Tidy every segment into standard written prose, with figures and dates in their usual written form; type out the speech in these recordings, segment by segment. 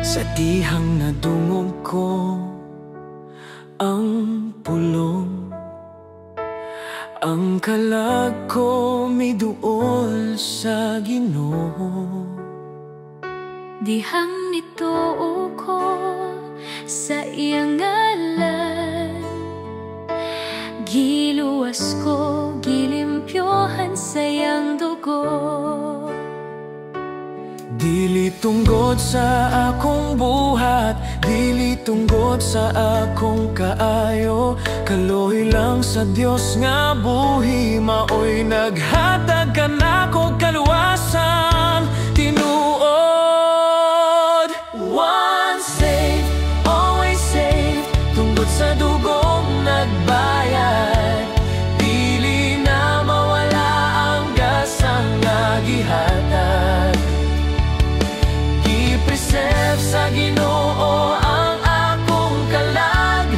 Sa dihang nadungog ko ang pulong, ang kalag ko may duol sa Ginoo. Dihang nituo ko sa iyang ngalan, giluwas ko, gilimpyohan sa iyang dugo. Dili tunggod sa akong buhat, dili tunggod sa akong kaayo, kaluhi lang sa Dios nga buhi, maoy naghatag kanako kaluwasan tinuod. Once saved, always saved, tunggod sa dugong nagbayad, dili na mawala ang gasang nga gihatag. Gipreserve sa Ginoo ang akong kalag,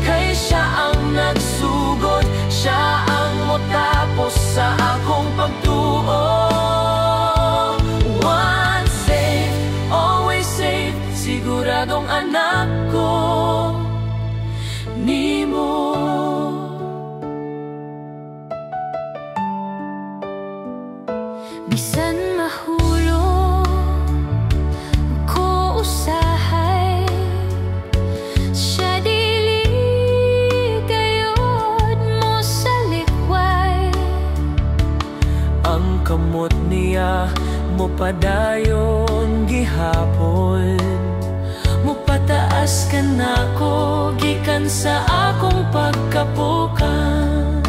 kay siya ang nagsugod, siya ang motapos sa akong pagtuo. Once saved, always saved, siguradong anak ko nimo. Bisan mahulog ko usahay, siya dili gayud mo sa likway. Ang kamot niya mo padayon gihapon, mo pataas ka nako gikan sa akong pagkapukan.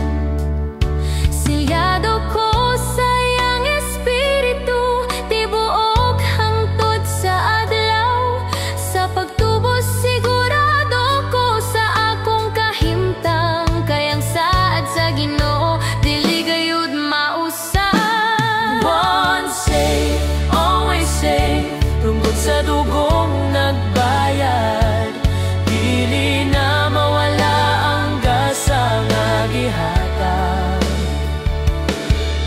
Silyado ko sa iyang espiritu, tibuok hangtod sa adlaw. Sa pagtubos sigurado ko sa akong kahimtang, kayang saad sa Ginoo dili gayud mausa. Once saved, always saved, tungkol sa dugong nagbayad, dili na mawala ang gasa nga gihatag.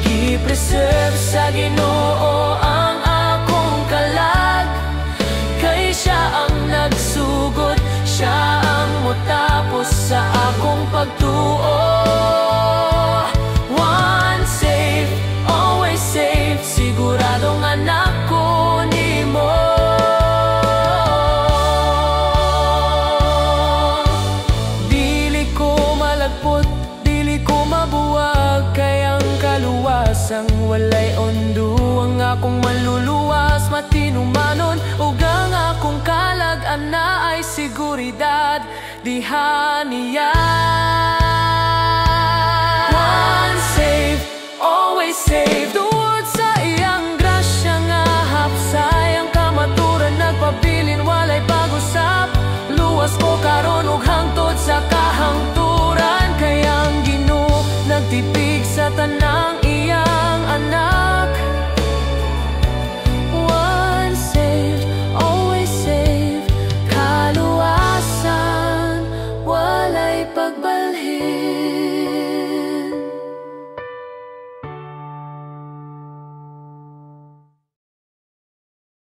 Gipreserve sa Ginoo ang akong kalag, kay siya ang nagsugod, siya ang motapos sa akong pagtuo. Once saved, always saved, siguradong anak ko nimo. Dili ko malagpot, dili ko mabuwag, kay ang kaluwasang walay ondo. Ang akong maluluwas, matinumanon, ug ang akong kalag ana ay seguridad diha niya. Once saved, always saved.